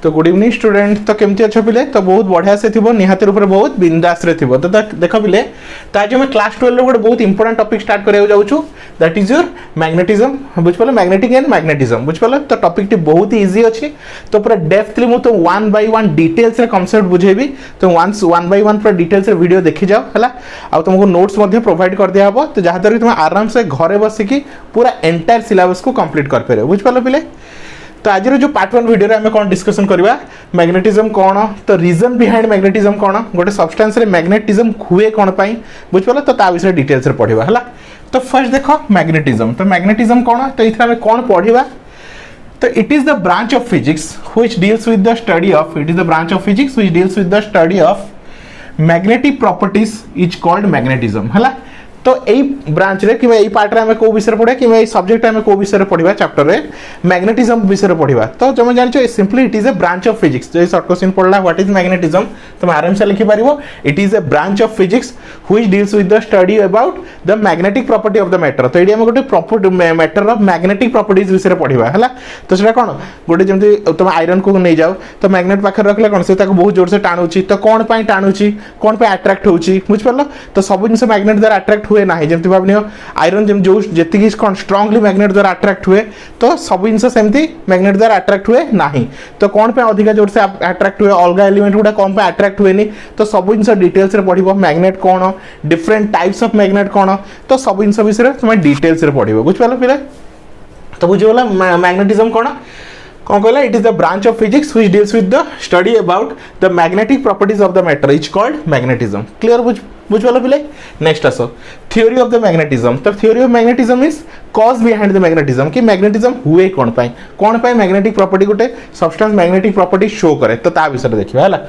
तो good evening student. तो केमती अच्छे पिले? तो बहुत बढ़िया से थी, निहाती रूप बहुत बिंदास रे थी। तो देख पिले, तो आज मैं क्लास 12 गोटे बहुत इंपोर्टेंट टॉपिक स्टार्ट करने जाऊँ, दैट इज योर मैग्नेटिज्म। बुझिपाल, मैग्नेटिक एंड मैग्नेटिज्म। बुझिपाल, तो टॉपिक बहुत इजी अच्छी। तो पूरा डेप्थली मुझे तो वन बाय वन डिटेल्स रे कॉन्सेप्ट बुझेबी। तो वन बाय वन पूरा डिटेल्स रे वीडियो देखी जाओ है। आ तुमको नोट्स प्रोवाइड कर दिया हम, तो जहाँद्वारा तुम आराम से घरे बसिकी पूरा एंटायर सिलेबस को कंप्लीट कर पारे। बुझिपाल पिले? तो आज जो पार्ट 1 वीडियो में कौन डिस्कशन करवा, मैग्नेटिज्म कौन, तो रीजन बिहाइंड मैग्नेटिज्म कौन, गोटे सब्सटेंस रे मैग्नेटिज्म हुए कौन पाई। बुझिपाल? तो ता विषय डिटेल्स रे पढ़िबा है। तो फर्स्ट देखो मैग्नेटिज्म। तो मैग्नेटिज्म कौन, तो इथरा में कौन पढ़िबा, तो it is the branch of physics which deals with the study of, it is the branch of physics which deals with the study of magnetic properties is called magnetism है। तो यही branch रे कि यही पार्ट रे को विषय पढ़ा कि यही सब्जेक्ट में को विषय पढ़ा चैप्टर रे मैग्नेटिज्म विषय पढ़ा। तो जो मैं जान simply it is a branch of physics. जो शॉर्ट क्वेश्चन पढ़ला व्हाट इज मैग्नेटिज्म, तुम आराम से लिखि पारिबो it is a branch of physics which deals with the study about the magnetic property of the matter. तो एडी हम गोटे property matter of magnetic properties विषय पढ़िबा है। तो सेटा कोन गोटे जेमति तुम आयरन को नहीं जाओ, तो मैग्नेट पाखर रखले कोन से ताको बहुत जोर से टाणुची, तो कोन पई टाणुची, कोन पे अट्रैक्ट होउची। बुझ परलो? तो सब जिंस मैग्नेट द्वारा अट्रैक्ट हुए ना, जेमति भाबनियो आयरन जेम जो जेतिकी कोन स्ट्रांगली मैग्नेट द्वारा अट्रैक्ट हुए, तो सब जिंस सेमति मैग्नेट द्वारा अट्रैक्ट हुए नाही। तो कोन पे अधिक जोर से अट्रैक्ट हुए, अलगा एलिमेंट गुडा कोन पे अट्रैक्ट हुए नी। तो सब जिंस डिटेल्स रे पढ़िबो, मैग्नेट कोन, डिफरेंट टाइप्स ऑफ मैग्नेट कोन, तो सब जिंस विषय तुम डिटेल्स रे पढ़िबो। बुझ परलो पिले? तो बुझियोला मैग्नेटिज्म कोन कौन कहला, it is the branch of physics which deals with the study about the magnetic properties of the matter is called magnetism. Clear? बुझ वाला पिले? नेक्स्ट आसो थ्योरी ऑफ द मैग्नेटिज्म। तो theory of magnetism is cause behind the magnetism, कि magnetism हुए कौन पाई magnetic property गोटे substance magnetic property show करे। तो ता विषय देखिबा है।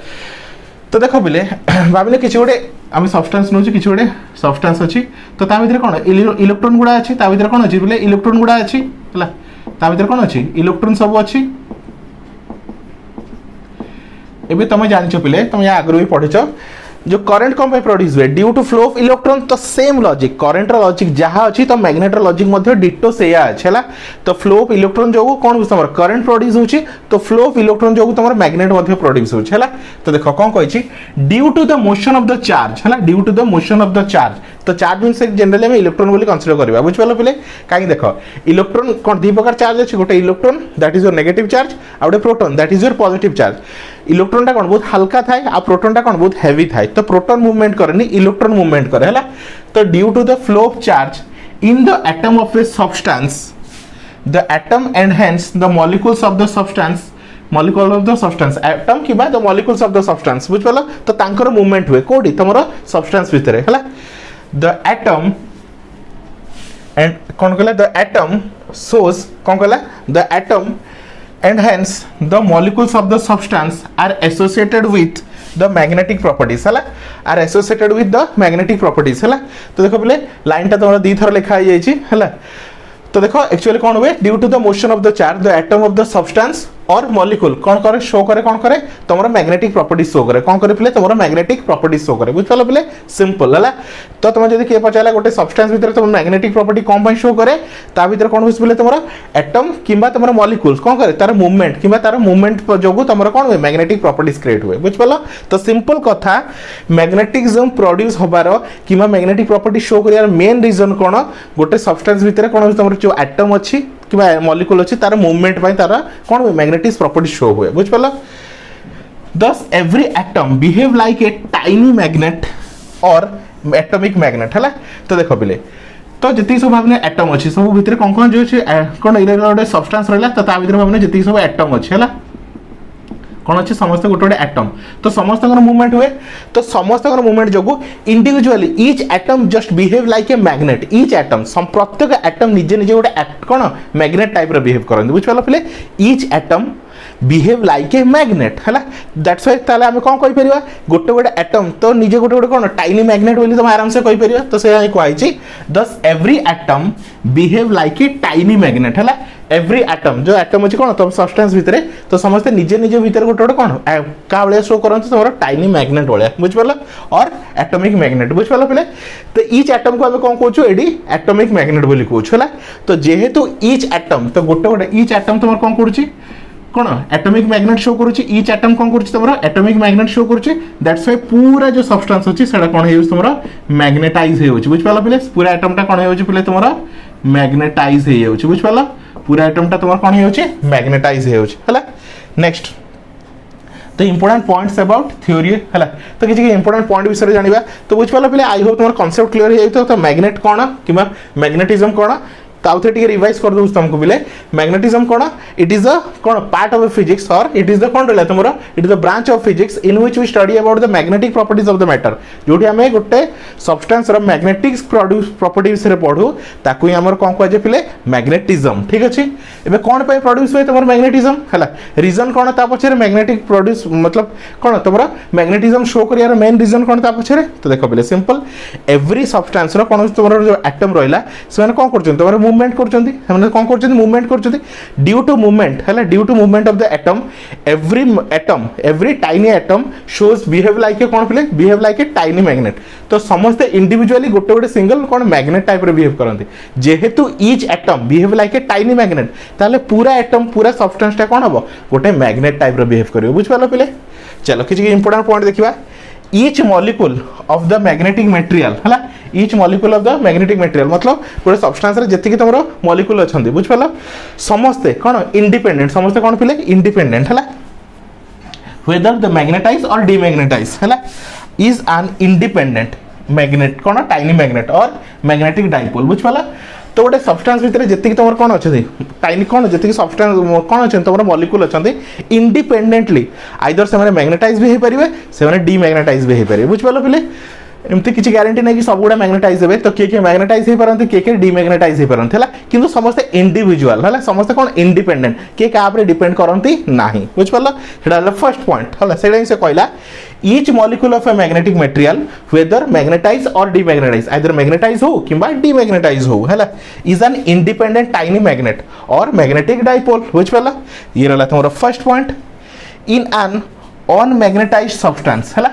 तो देखो पिले, भाविले किछि गोटे आम सब्सटेंस नौछि, किछि गोटे सब्सटेंस अछि, तो ता भितर कोन इलेक्ट्रॉन गुडा अछि, ता भितर कोन अछि पिले इलेक्ट्रॉन गुडा अछि है। ता भितर कोन अछि इलेक्ट्रॉन सब अछि। एबे तुम जानछ पिले, तुम या आगरो भी पढ़िछ, जो करंट कौन प्रोड्यूस हुए due to flow of electron. तो सेम लॉजिक करंट रो लॉजिक जहाँ अच्छी, तो मैग्नेट रो लॉजिक मध्ये डिटो सेया अछि है। तो फ्लो ऑफ इलेक्ट्रॉन जो कौन तुम करंट प्रोड्यूस होछि, तो फ्लो ऑफ इलेक्ट्रॉन जो तुम मैग्नेट मध्ये प्रोड्यूस होछि है। तो देखो कौन कहिछि, due to the motion of the charge है, due to the motion of the charge. तो चार्ज मींस जनरली हम इलेक्ट्रॉन बोली कंसीडर करबा। बुझ पालो पिले? काई देखो इलेक्ट्रॉन कोन दी प्रकार चार्ज अछि, गोटे electron that is your negative charge, आ गोटे proton that is your positive charge. Electron टा कोन बहुत हल्का थाए, आ प्रोटॉन टा कोन बहुत हेवी थाए। तो प्रोटॉन मूवमेंट करेनी, इलेक्ट्रॉन मूवमेंट करे है। तो due to the flow of charge in the atom of a substance, the atom and hence the molecules of the substance, molecule of the substance atom कि the molecules of the substance. बुझ पालो? तो तांकर movement हुए कोडी तमरो substance भितरे है। The atom and कौन कहला, द एटम shows कौन कहला, the atom and hence the molecules of the substance are associated with the magnetic properties है, are associated with the magnetic properties है। तो देखो पहले लाइन टा तुम्हारा दी थर लिखा है है। तो देखो एक्चुअली कौन हुए, due to the motion of the charge the atom of the substance और मॉलिक्यूल कौन करे शो करे, कौन करे तुमरो मैग्नेटिक प्रॉपर्टीज शो करे, कौन करे पिले तुमरो मैग्नेटिक प्रॉपर्टीज शो करे। बुझ पालो पिले? सिंपल है। तो तुम जदी के पचाला गोटे सब्सटेंस भीतर तुम मैग्नेटिक प्रॉपर्टी कौन पई शो करे, ता भीतर कौन होइस पिले तुमरो एटम किबा तुमरो मॉलिक्यूल्स कौन करे तार मूवमेंट किबा तार मूवमेंट जोगु तुमरो कौन हुए मैग्नेटिक प्रॉपर्टीज क्रिएट हुए। बुझ पालो? तो सिंपल कथा मैग्नेटिज्म प्रोड्यूस होबारो किबा मैग्नेटिक प्रॉपर्टी शो करियार मेन रीजन कोन, गोटे सब्सटेंस भीतर कौन होइस तुमरो जो एटम अछि कि मॉलिक्यूल अच्छी तार मूवमेंट पाई तार कौन हुए मैग्नेटिक प्रॉपर्टी शो हुए। बुझ पालो? thus every atom behave like a tiny magnet or atomic magnet है। तो देखो पिले, तो जति सब भाबने एटम अछि, सब भितर कोन कोन जो छै कोन इले गोटे सब्सटेंस रहला, तो ता भितर भाबने जति सब एटम अछि है कौन अच्छे समस्त गोटे गोटे एटम। तो समस्त मूवमेंट हुए, तो समस्त मूवमेंट जो individually each atom just behave like a magnet. Each atom प्रत्येक एटम निजे निजे गोटे कौन मैग्नेट टाइप रे बिहेव करते। बुझ पालो पिले? Each atom behave like a magnet है। दैट्स व्हाई ताले हम कौन कहि परिबा, गोटे गोटे एटम तो निजे गोटे गोटे कौन टाइनी मैग्नेट बोली तुम आराम से कहि परिबा। तो से कहै छी दस every atom behave like a tiny magnet है। एवरी एटम जो एटम अछि कौन तुम सब्सटेंस भितरे, तो समस्त निजे निजे भितर गोटे गोटे कौन का भले शो करन तुमरो टाइनी मैग्नेट भले। बुझ पालो? और एटॉमिक मैग्नेट। बुझ पालो पिले? तो ईच एटम को हम कौन कहूछु एडी एटॉमिक मैग्नेट बोली कहूछु है। तो जेहेतु ईच एटम तो गोटे गोटे ईच एटम तुम कौन करूची कौन एटॉमिक मैग्नेट शो करुच्ची ईच एटम कौन करुच्ची तुम एटॉमिक मैग्नेट शो करुच्ची दैट्स व्हाई पूरा जो सब्सटेंस अछि सेटा कौन हे तुम मैग्नेटाइज हो बुझ पाला पिले पूरा एटमटा कौन हो पिले तुम मैग्नेटाइज हो बुझ पाला पूरा एटमटा तुम कौन हो मैग्नेटाइज हो नेक्स्ट तो इंपोर्टेंट पॉइंट्स अबाउट थ्योरी है तो किसी इंपोर्टेंट पॉइंट विषय जानिबा तो बुझ पाला पिले आई होप तुम कांसेप्ट क्लियर हो जाइतो तो मैग्नेट कौन कि मैग्नेटिज्म कौन ताउथे टिके रिवाइज कर दउ तुमको बिले मैग्नेटिज्म कोन इट इज अ कोन पार्ट ऑफ फिजिक्स और इट इज द कोन रहला तुमरो it is the branch of physics in which we study about the magnetic properties of the matter जोटी हमें गोटे सब्सटेंस रो मैग्नेटिक प्रॉपर्टीज रे पढू ताकू ही हमर कोन कहजे पिले मैग्नेटिज्म ठीक अछि एबे कोन पे प्रोड्यूस होय तुमर मैग्नेटिज्म हला रीजन कोन ता पछरे मैग्नेटिक प्रोड्यूस मतलब कोन तुमरो मैग्नेटिज्म शो करियार मेन रीजन कोन ता पछरे तो देखो पिले सिंपल एवरी सब्सटेंस रो कोन तुमरो जो एटम रहला सेने कोन करछन तुमरो मूवमेंट करछन्ती हमने कोन करछन्ती मूवमेंट करछन्ती ड्यू टू मूवमेंट हैला due to movement of the atom every tiny atom shows behave like a कोन पिले behave like a tiny magnet तो समस्त इंडिविजुअली गोटे गोटे सिंगल कोन मैग्नेट टाइप रे बिहेव करन्ती जेहेतु each atom behave like a tiny magnet ताले पूरा एटम पूरा सब्सटेंस टा कोन हबो गोटे मैग्नेट टाइप रे बिहेव करियो बुझ पालो पिले चलो किछि इंपोर्टेंट पॉइंट देखिबा each molecule of the magnetic material हला each molecule of the magnetic material मतलब गोटे सब्सटेंस रे जति कि तमरो मॉलिक्यूल अछंती बुझ पालो समस्त कोन इंडिपेंडेंट समस्त कोन पिले इंडिपेंडेंट हला whether the magnetize or demagnetize हला is an independent magnet cone tiny magnet और मैग्नेटिक डाइपोल बुझ पालो तो गोटे सब्सटेंस भितर जति तुम कौन अच्छे टाइनी कौन जी सब्सटेंस कौन अच्छे तुम मॉलिक्यूल अच्छा इंडिपेंडेंटली आइदर से मैग्नेटाइज भी हो पारे से डीमैग्नेटाइज भी हो पारे बुझ पाल पिले एमती किसी ग्यारंटी नहीं कि सब गुड़ा मैग्नेटाइज हे तो किए मैग्नेटाइज हो पारती किए डीमैग्नेटाइज हो पारती है किंतु समस्ते इंडिविजुअल है समस्ते कौन इंडिपेंडेंट किए क्या डिपेंड करती ना बुझ पार फर्स्ट पॉइंट है से कहला each molecule of a magnetic material whether magnetized or demagnetized either magnetized हो किंबा demagnetized हो है is an independent tiny magnet or magnetic dipole बुझ पाला ये रहला तुम्हारा first point in an unmagnetized substance है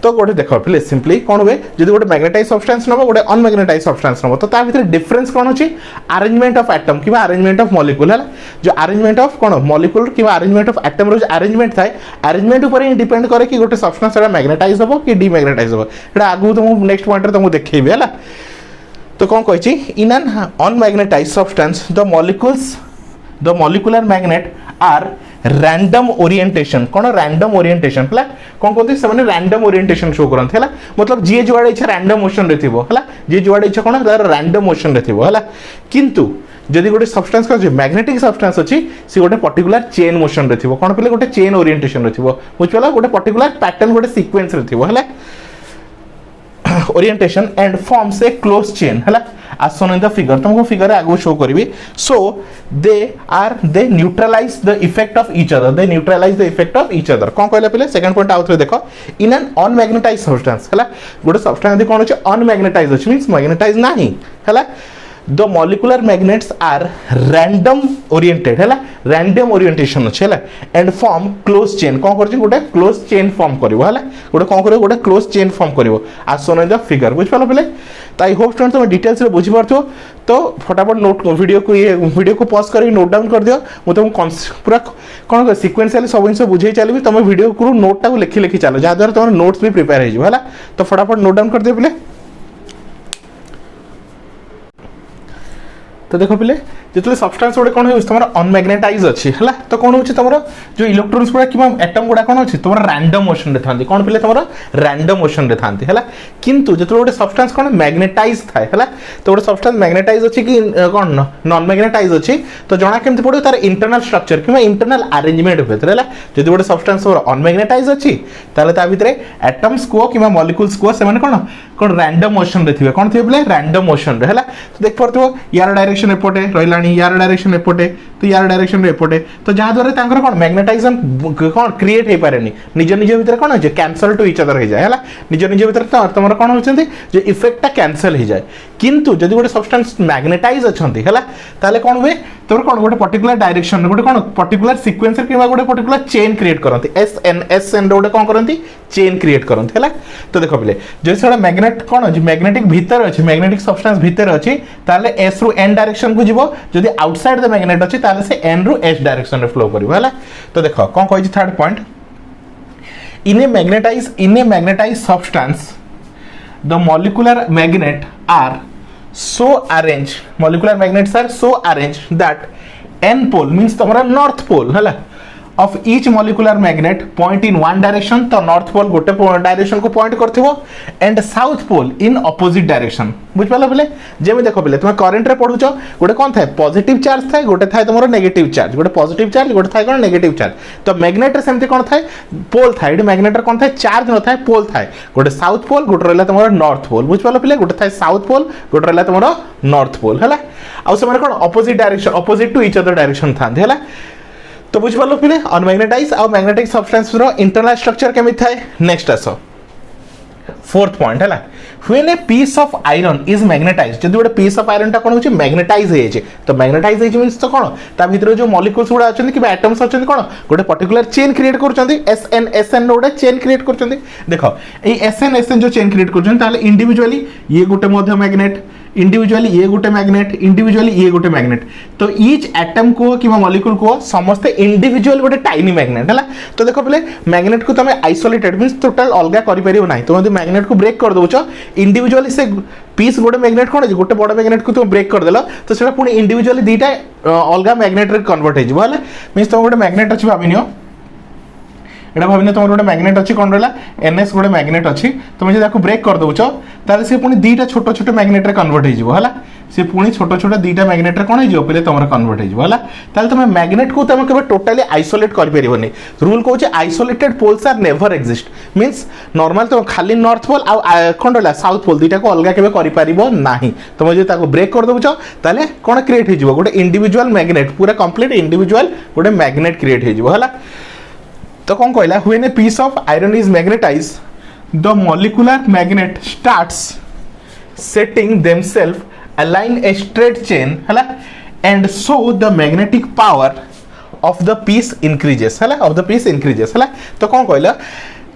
तो गोटे देख प्लीज सिंपली कौन हुए जब गोटे मैग्नेटाइज सब्सटेंस नब गोटे अनमैग्नेटाइज सब्सटेंस नब तो ता भीतर डिफरेंस कौन अच्छी अरेंजमेंट ऑफ एटम कि अरेंजमेंट ऑफ मॉलिक्यूल है जो अरेंजमेंट ऑफ कौन मॉलिक्यूल कि अरेंजमेंट ऑफ एटम रो अरेंजमेंट थाए अरेंजमेंट ऊपर ही डिपेंड करे कि गोटे सब्सटेंस मैग्नेटाइज हो कि डीमैग्नेटाइज हो एटा आगु तुम नेक्स्ट पॉइंट तुमको देखैबे है तो कौन कहि in an unmagnetize substance the molecular magnet are random orientation कौन रैंडम ओरिएंटेशन है कौन कहते हैं रैंडम ओरिएंटेशन शो करते हैं मतलब जी जुआड़े इच्छा रैंडम मोशन रे थिबो है जी जुआड़े इच्छा कौन रैंडम मोशन रे थिबो है किंतु जदि गोटे सब्सटेंस का मैग्नेटिक सब्सटेंस अच्छी सी गोटे पर्टिकुलर चेन मोशन रे थिबो कौन पले गोटे चेन ओरिएंटेशन रे थिबो बुझ पाला गोटे पर्टिकुलर पैटर्न गोटे सीक्वेंस रे थिबो है orientation and forms a closed chain है as shown in the figure तुमको फिगर आगो शो करी so they neutralize the effect of each other कौन कहला पहले सेकंड पॉइंट आउथरे देखो in an unmagnetized substance है गोटे सब्सटेंस कौन अछि unmagnetized अछि मींस मैग्नेटाइज नाही है the molecular magnets are random oriented है random orientation अच्छे है and form close chain कौन करछि गोटे close chain form करिवो है गोटे कौन करिवो गोटे close chain form करिवो as shown in the figure बुझ पालो पहले तो आई होप स्टूडेंट तुम डिटेल्स रे बुझि पारथो तो फटाफट नोट वीडियो को पॉज कर नोट डाउन कर दियो मु तुम पूरा कौन सीक्वेंशियली सब जिन बुझे चलबी तुम वीडियो को नोट टा लिखी चलो जहाँ द्वारा तुम नोट्स भी प्रिपेयर हो जाए है तो फटाफट नोट डाउन कर दियो पहले तो देखो पिले जितने सब्सटेंस गोटे कौन तुम अनमैग्नेटाइज अच्छी है तो कौन हो तुम जो इलेक्ट्रॉन्स गुड़ा कि एटम गुड़ा कौन अच्छी तुम रैंडम मोशन रे थांती कौन पिले तुम रैंडम मोशन रे थांती है किंतु जो गोटे सब्सटेंस कौन मैग्नेटाइज थाए है तो गोटे सब्सटेंस मैग्नेटाइज अच्छी कि कौन नॉन मैग्नेटाइज अच्छी तो जना केमती पड़ो तार इंटरनल स्ट्रक्चर कि इंटरनल अरेंजमेंट भितर है जो गोटे सब्सटेंस अनमैग्नेटाइज अच्छी ताले ता भितर एटम्स को कि मॉलिक्यूल्स को से कौन कौन रैंडम मोशन रे थिबे कौन थिबे बोले रैंडम मोशन रे है तो देख पारथो यार डायरेक्शन एपटे रहिला यार डायरेक्शन एपटे तो यार डायरेक्शन एपटे तो जहाँ द्वारा तांकर कौन मैग्नेटाइजेशन कौन क्रिएट हो पारे निज निज भितर कौन हो कैंसल टू इच अदर हो जाए है निज निज भितर तुम कौन होती जो इफेक्टा कैंसल हो जाए किंतु जदि गोटे सब्सटेंस मैग्नेटाइज अच्छा है कौन हुए तुम कौन गोटे पर्टिकुलर डायरेक्शन गोटे कौन पर्टिकुलर सीक्वेंस कि गोटे पर्टिकुलर चेन क्रिएट करती एस एन गोटे कौन करती चेन क्रिएट करती है तो देख पे जो से मैग्नेट कौन अच्छी मैग्नेटिक भितर अच्छी मैग्नेटिक सब्सटेंस भितर अच्छी एस रु एन डायरेक्शन को जीवो जदि आउटसाइड द मैग्नेट अच्छी ताले से एन रु एस डायरेक्शन रे फ्लो करिवो हला। तो देखो कोन कहै छी third point, in a magnetize substance the molecular magnet are so arranged, molecular magnets are so arranged that n pole means तुम्हारा north pole है of each molecular magnet point in one direction, तो north pole गोटे direction को point करथिबो and south pole in opposite direction। बुझ पालो बेले जेमे देखो बेले तुम करंट रे पढुचो गोटे कोन थाए पॉजिटिव चार्ज थाए, गोटे थाए तुमरो नेगेटिव चार्ज, गोटे पॉजिटिव चार्ज गोटे थाए कोन नेगेटिव चार्ज। तो मैग्नेट रे सेमति कोन थाए पोल थाए, मैग्नेट रे कोन थाए चार्ज न थाए पोल थाए, गोटे साउथ पोल गोटे रहला तुमरो नॉर्थ पोल। बुझ पालो बेले गोटे थाए साउथ पोल गोटे रहला तुमरो नॉर्थ पोल हला। आ से माने कोन opposite direction, opposite to each other direction थांते हला। तो बुझ पालो फिले अनमैग्नेटाइज और मैग्नेटिक सब्सटेंस रो इंटरनल स्ट्रक्चर केमि थाए। नेक्स्ट आसो फोर्थ पॉइंट है when a piece of iron is magnetize, जदि गोटे पीस ऑफ आयरन टा कोन होची मैग्नेटाइज हे जे, तो मैग्नेटाइज हे मींस तो कोन ता भीतर जो मॉलिक्यूल्स गुडा अछन कि एटम्स अछन कोन गोटे पर्टिकुलर चेन क्रिएट करछंती, एसएन गोटे चेन क्रिएट करछंती। देखो ए एसएन जो चेन क्रिएट करछन ताले इंडिविजुअली ये गोटे मध्य मैग्नेट, इंडिविजुअली ये गोटे मैग्नेट, इंडिविजुअली ये गोटे मैग्नेट। तो ईच एटम को कि मॉलिक्यूल को समस्त इंडिविजुअल गोटे टाइनी मैग्नेट है। तो देखो पहले मैग्नेट को तुम आइसोलेटेड मींस टोटल अलग कर परिबो नाही, तुम मैग्नेट को ब्रेक कर दोछ इंडिविजुअली से पीस गोटे मैग्नेट कोन जे गोटे बड़ मैग्नेट को तुम ब्रेक कर देलो तो सेटा पुनी इंडिविजुअली दीटा अलग मैग्नेट रे कन्वर्ट हे जिवो हला। मींस तुम गोटे मैग्नेट अछि भाबिनियो एटा भाबिने तुम गोटे मैग्नेट अछि कोन रहला एनएस गोटे मैग्नेट अछि, तुम जे ताको ब्रेक कर दोछ ताले से पुनी दीटा छोटो छोटो मैग्नेट रे कन्वर्ट हे जिवो हला। से पुनी छोटो छोटो दीटा मैग्नेट रे कोन हे जिवो पहिले तुमरा कन्वर्ट हे जिवो हला। ताले तुम मैग्नेट को तुम केबे टोटली आइसोलेट कर परिबोनी। रूल कहूचे isolated poles are never exist, means normal तुम खाली नॉर्थ पोल आ कोन रहला साउथ पोल दीटा को अलग केबे करि परिबो नाही। तुम जे ताको ब्रेक कर दोछ ताले कोन क्रिएट हे जिवो गोटे इंडिविजुअल मैग्नेट, पूरा कंप्लीट इंडिविजुअल गोटे मैग्नेट क्रिएट हे जिवो हला। तो कौन कहला when a piece of iron is magnetize the molecular magnet starts setting themselves align a straight chain हला and so the magnetic power of the piece increases हला, ऑफ द पीस इंक्रीजेस हला। तो कौन कहला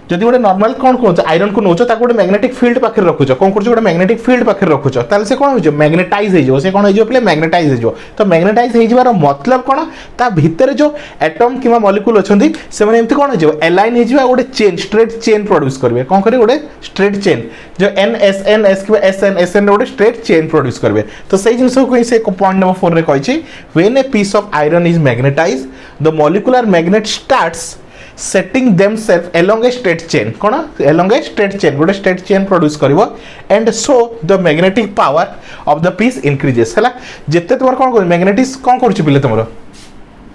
जदि गोटे नॉर्मल कौन कहूँ आयरन को नौच ताको गोटे मैग्नेटिक फील्ड पाखे रखुच, कौन कर गोटे मैग्नेटिक फील्ड पाखे रखुच ताले से कौन हो मैग्नेटाइज हो, से कौन हो पे मैग्नेटाइज हो। तो मैग्नेटाइज हो मतलब कौन ता भितर जो एटम कि मॉलिक्यूल अच्छी से एमती कौन हो एलाइन हो गोटे चेन स्ट्रेट चेन प्रोड्यूस करेंगे, कौन करेंगे गोटे स्ट्रेट चेन जो एन एस एन एस कि एस एन गोटे स्ट्रेट चेन प्रोड्यूस करेंगे। तो सही जिन से पॉइंट नंबर 4 रे कही when a piece of iron is magnetize the molecular magnet starts setting themselves along a straight chain, कौन along a straight chain गोटे straight chain produce करिवो and so the magnetic power of the piece increases हला। जेते तुमर कौन कर magnetic कौन करछि पिले तुमरो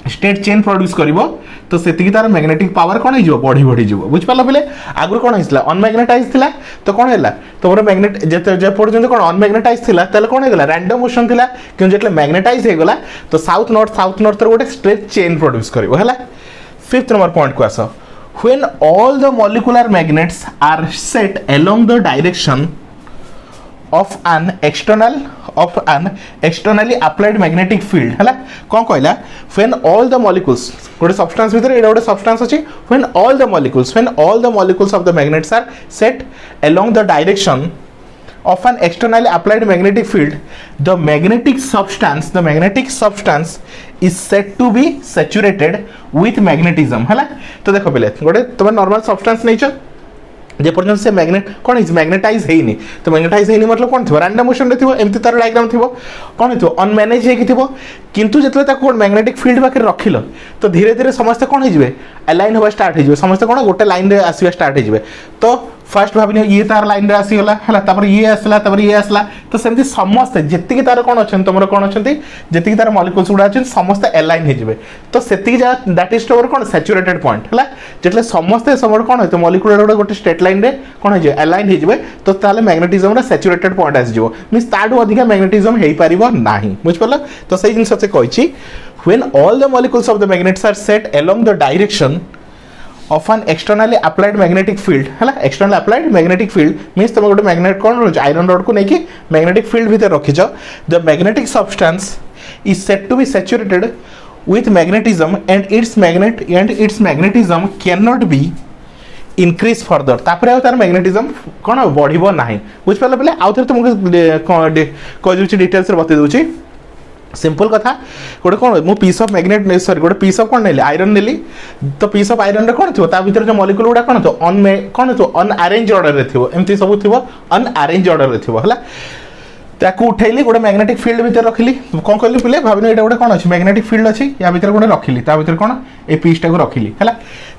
स्ट्रेट चेन प्रोड्यूस करिवो तो सेतिकी तार मैग्नेटिक पावर कौन हो बढ़ी बढ़ी जीवो। बुझ पालो पिले आगु कौन हिसला अनमैग्नेटाइज थिला तो कौन हैला तुमरो मैग्नेट जेते जे पर्यंत कौन अनमैग्नेटाइज थिला ताले कौन हेगला रैंडम मोशन थिला, क्यों जेतले मैग्नेटाइज हे गला तो साउथ नॉर्थ गोटे स्ट्रेट चेन प्रोड्यूस करिवो हला। फिफ्थ नंबर पॉइंट को आसो when all the molecular magnets are set along the direction of an externally applied magnetic field हला। कौन कहला when all the molecules गोटे substance भीतर एडा गोटे substance अछि when all the molecules of the magnets are set along the direction of an externally applied magnetic field the magnetic substance is said to be saturated with magnetism हला। तो देखो पहले गोटे तुम नॉर्मल सब्सटेंस नहीं जे पर्यंत से मैग्नेट कौन है मैग्नेटाइज है तो मैग्नेटाइज है मतलब कौन थो रैंडम मोशन रे थो एमती तार डायग्राम थो कौन थो अनमैनेज है कि थो किंतु जतले ताको मैग्नेटिक फील्ड पाखे रखिल तो धीरे धीरे समस्त कौन हो अलाइन होगा स्टार्ट हो समस्त कौन गोटे लाइन रे आसीबा स्टार्ट हो। तो फर्स्ट भाविन ये तार लाइन रे आसीगला है तापर ये आसला तो सेमती समस्त जेतिकी तार कौन अच्छा तुम कौन अच्छा जेतिकी तार मॉलिक्यूल्स गुड़ा अच्छे समस्त अलाइन हो तो सेतिकी दैट इज टोवर कौन सैचुरेटेड पॉइंट है जेतले समस्ते समय कौन हो मॉलिक्यूल गोटे स्ट्रेट लाइन रे कौन हो अलाइन हो तो ताले मैग्नेटिज्म रे सैचुरेटेड पॉइंट आसीजो मींस ताडू अधिका मैग्नेटिज्म हेई परिबो नाही। बुझ पड़ला तो सही जिन से कहिछि when all the molecules of the magnets are set along the direction of an externally applied magnetic field है externally applied magnetic field means तुम गोटे मैग्नेट कौन रोज आयरन रॉड को लेके मैग्नेटिक फील्ड भीतर रखिछ the magnetic substance is said to be saturated with magnetism and its magnetism cannot be increase further तापर तार magnetism कौन बढ़िबो नाही। बुझ पाले पहले आउ थरे तुमको कह दूची डिटेल्स रे बते दूची सिंपल कथा गोटे कौन मु पीस ऑफ मैग्नेट सॉरी गोटे पीस ऑफ कौन नेली आयरन नेली तो पीस ऑफ आयरन रे कौन थो ता भीतर जो मॉलिक्यूल गुडा कौन थो कौन थो अनअरेंज ऑर्डर रे थो एमती सब थो अनअरेंज ऑर्डर रे थो हला ताकू उठेली गोटे मैग्नेटिक फील्ड भीतर रखिली कौन कहली पिले भाविनो एटा गोटे कौन अछि मैग्नेटिक फील्ड अछि या भीतर गोटे रखिली ता भीतर कौन ए पीस टाको रखिली हला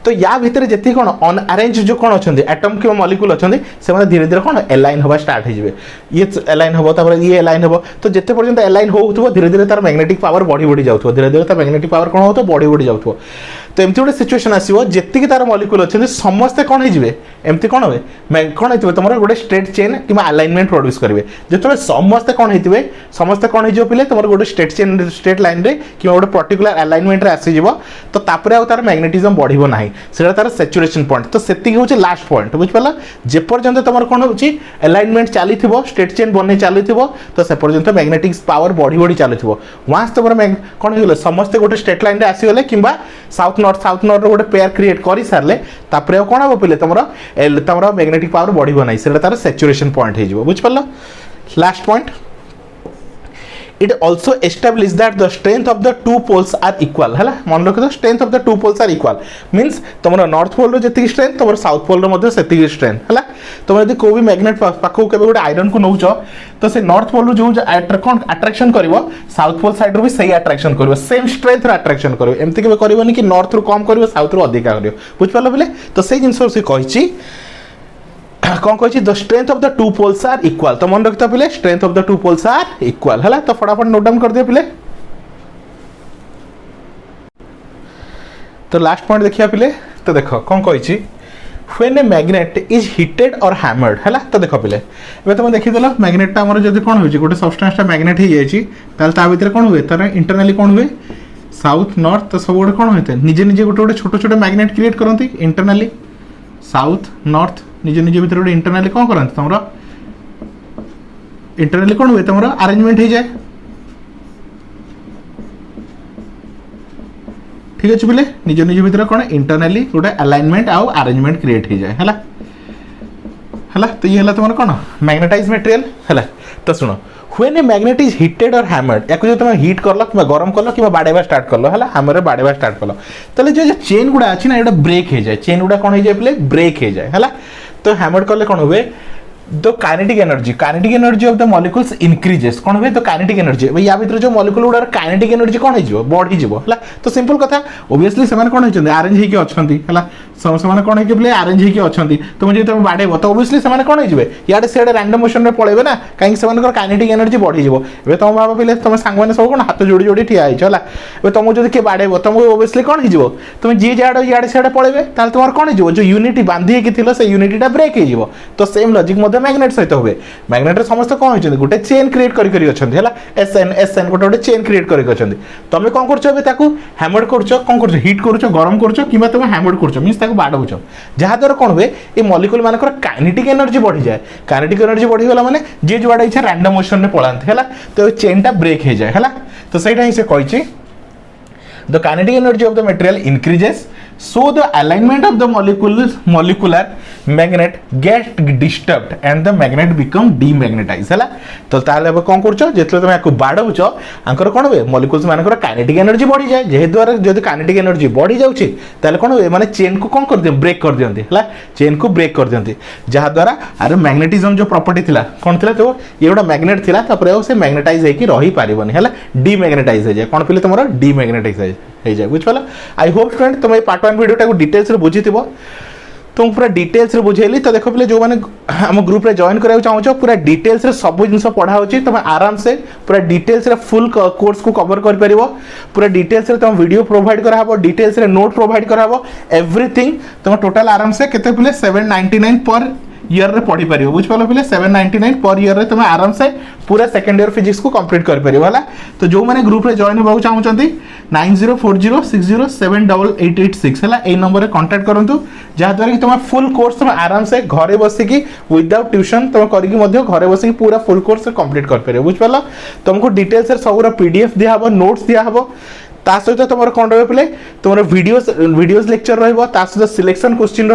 तो या भीतर जेति कौन अनअरेंज जो कौन अछंती एटम के मॉलिक्यूल अछंती से माने धीरे धीरे कौन अलाइन होबा स्टार्ट हो जिवे ये अलाइन होबो तापर ये अलाइन होबो तो जेते पर्यंत अलाइन होउथबो धीरे धीरे तार मैग्नेटिक पावर बढ़ी बढ़ी जाउथबो धीरे धीरे तार मैग्नेटिक पावर कौन होतो बढ़ी बढ़ी जाउथबो तो एमती गोटे सिचुएशन आसीबो जेति कि तार मॉलिक्यूल अछंती समस्त कौन हो जिवे एमती कौन होवे कौन हेतिबो तमरो गोटे स्ट्रेट चेन किबा अलाइनमेंट प्रोड्यूस करबे जेतबे समस्त कौन हेतिबे समस्त कौन हो पिले तुम गोटे स्ट्रेट चेन स्ट्रेट लाइन रे कि गोटे पर्टिकुलर अलाइनमेंट रे आसीजिवो तो तापरे आ तार मैग्नेटिज्म बढ़िबो नाही सेटा तार सैचुरेशन पॉइंट तो सेति होचे लास्ट पॉइंट बुझ पाला जे पर्यंत तमर कोन होची अलाइनमेंट चालीथिबो स्ट्रेट चेन बने चालीथिबो तो से पर्यंत मैग्नेटिक पावर बढ़ी बढ़ी चालीथिबो वांस तमर कोन होले समस्त गोटे स्ट्रेट लाइन रे आसी गले किबा साउथ नॉर्थ रो गोटे पेयर क्रिएट करि सारले तापरे कोन हो पिले तमर मैग्नेटिक पावर बढ़िबो नाही सेटा तार सैचुरेशन पॉइंट हे जिवो बुझ पाला last point it also establishes that the strength of the two poles are equal है मन रख strength of the two poles are equal means तुम नॉर्थ पोल रो जति स्ट्रेंथ तुम साउथ पोल रो मध्ये सेति स्ट्रेंथ है तुम यदि को भी मैग्नेट पाखो केबे गोटे आयरन को नौच तो से नॉर्थ पोल रो जो अट्रैक्शन करिवो साउथ पोल साइड रो भी सही अट्रैक्शन करिवो सेम स्ट्रेंथ रो अट्रैक्शन करिवो एमति केबे करिवोनी कि नॉर्थ रो कम करिवो साउथ रो अधिक करिवो बुझ पालो बिले तो सेही जिंस से कहिची कौन कही the strength of the two poles are equal तो मन रखता पिले strength of the two poles are equal है तो फटाफट नोट डाउन कर दिया पिले तो लास्ट पॉइंट देखिया पिले तो देखो कौन कही when a magnet is heated और हैमर्ड है तो देखो पिले ए तुम देखिदेल मैग्नेट आमर जब कौन हो गोटे सब्सटेंस मैग्नेट हो जाए भीतर कौन हुए तार इंटरनाली कौन हुए साउथ नॉर्थ तो सब गोटे कौन होते निजे निजे गोटे गोटे छोट छोट मैग्नेट क्रिएट करती इंटरनाली साउथ नॉर्थ निजे निजे भीतर गोटे इंटरनाली कौन करते तुम इंटरनाली कौन हुए तुम अरेंजमेंट हो जाए ठीक अच्छे बोले निज निज भीतर कौन इंटरनाली गोटे अलाइनमेंट आउ अरेंजमेंट क्रिएट हो जाए है तो ये तुम कौन मैग्नेटाइज मटेरियल है तो सुनो when a magnet is heated और हैमर्ड या जो तुम हिट करल कि गरम कल कि बाड़ेबा स्टार्ट कल है हैमर बाड़ेबा स्टार्ट कल तो जो चेन गुड़ा अच्छी ना ये ब्रेक हो जाए चेन गुड़ा कौन हो जाए ब्रेक हो जाए है तो हैमर कले कौन हुए the kinetic energy of the molecules increases कौन हुए तो काइनेटिक एनर्जी या भीतर जो मॉलिक्यूल गुड़ा काइनेटिक एनर्जी कौन हो बढ़ी जीवो है तो सिंपल कथा ओबियसली से कौन होती अरेंज होकर अच्छा से कौन होते अरेंज होकर अच्छा तुम जो तुम बाड़ेब तो ओबियसली से कौन हो इे सीधे रैंडम मोशन में पड़े ना कहीं से काइनेटिक एनर्जी बढ़ी जीवो ए तुम भाव पे तुम सांग सब कौन हाथ जोड़ी जोड़ी ठिया है तुमको जो किए बाड़ेब तुमको ओबियसली कौन हो तुम जी जाड़े इे सीधे पड़े तुम कौन हो जो यूनिटी बांधी से यूनिटा ब्रेक हो तो सेम लॉजिक मैग्नेट सहित हुए मैग्नेट समस्त कौन होती गोटे चेन क्रिएट करी एसएन गोटे गोटे चेन क्रिएट करी तुम कौन कर हैमर्ड कर हिट कर गरम कर तुम हैमर्ड कर मीन्स बाड़ौच जहाद्वारा कौन हुए ये मॉलिक्यूल मानकर काइनेटिक एनर्जी बढ़ी जाए काइनेटिक एनर्जी बढ़ीगला माने जी जुआड़े इच्छा रैंडम मोशन में पड़ाते है तो चेन टा ब्रेक हो जाए है तो सहीटा ही से कही the kinetic energy of the material increases so the alignment of the molecular magnet get disturbed and the magnet become demagnetized है तो ताले अब कौन करछो जेतले तुम याको बाडौछो आंकर कोन होवे मॉलिक्यूल्स मानकर काइनेटिक एनर्जी बढ़ी जाए जे द्वारा जदि काइनेटिक एनर्जी बढ़ी जाउची ताले कोन होवे माने चेन को कोन कर दे ब्रेक कर दियंती है चेन को ब्रेक कर दियंती जहा द्वारा अरे मैग्नेटिज्म जो प्रॉपर्टी थिला कोन थिला तो ये गोटा मैग्नेट थिला तापर से मैग्नेटाइज हेकी रही पारिबनी है डीमैग्नेटाइज हो जाए कोन पिले तुमरो डीमैग्नेटाइज हो जाए बुझ पाला आई होप स्टूडेंट तुम पार्ट 1 वीडियो को डिटेल्स रे बुझी थिबो तुम पूरा डिटेल्स रे बुझेली तो देखो पिले जो माने हम ग्रुप रे जॉइन करा चाहो पूरा डिटेल्स रे सब जिंस पढ़ा होची तुम आराम से पूरा डिटेल्स रे फुल कोर्स को कवर कर परिबो पूरा डिटेल्स रे तुम वीडियो प्रोवाइड करा हबो डिटेल्स रे नोट प्रोवाइड करा हबो एवरीथिंग तुम टोटल आराम से केते पिले 799 पर ईयर रे पढ़ी पारिबो बुझ पालो पिले 799 पर ईयर रे तुम आराम से पूरा सेकंड ईयर फिजिक्स को कंप्लीट कर परिबो हला तो जो माने ग्रुप रे जॉइन होबा चाहउचंती 9040607886 हला ए नंबर रे कांटेक्ट करंतु जहा द्वारा कि तुम फुल कोर्स तुम आराम से घरे बसी की विदाउट ट्यूशन तुम करी की मध्य घरे बसी की पूरा फुल कोर्स कंप्लीट कर परिबो बुझ पालो तुमको डिटेल्स रे सबरा पीडीएफ दिया हबो नोट्स दिया हबो ता सहित तुम कौन रही पे तुम वीडियोज लेक्चर रहा सहित सिलेक्शन क्वेश्चन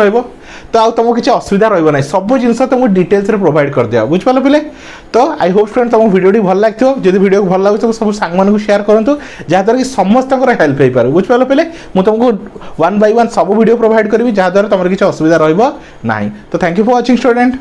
तो आउ तुमको किसी असुविधा रहा सब जिन तुमको डिटेल्स प्रोवाइड कर दिया बुझिपाल पे। तो आई होप फ्रेंड तुम वीडियो भल लगे जब वीडियो भल लगे तो सब सांग शेयर करूँ जहाँद्वारा कि समस्त हेल्प हो पारे बुझिपाल पे। मुझे तुमको 1 by 1 सब वीडियो प्रोवाइड करी जहाँद्वारा तुम किसी असुविधा रहा। तो thank you for watching student.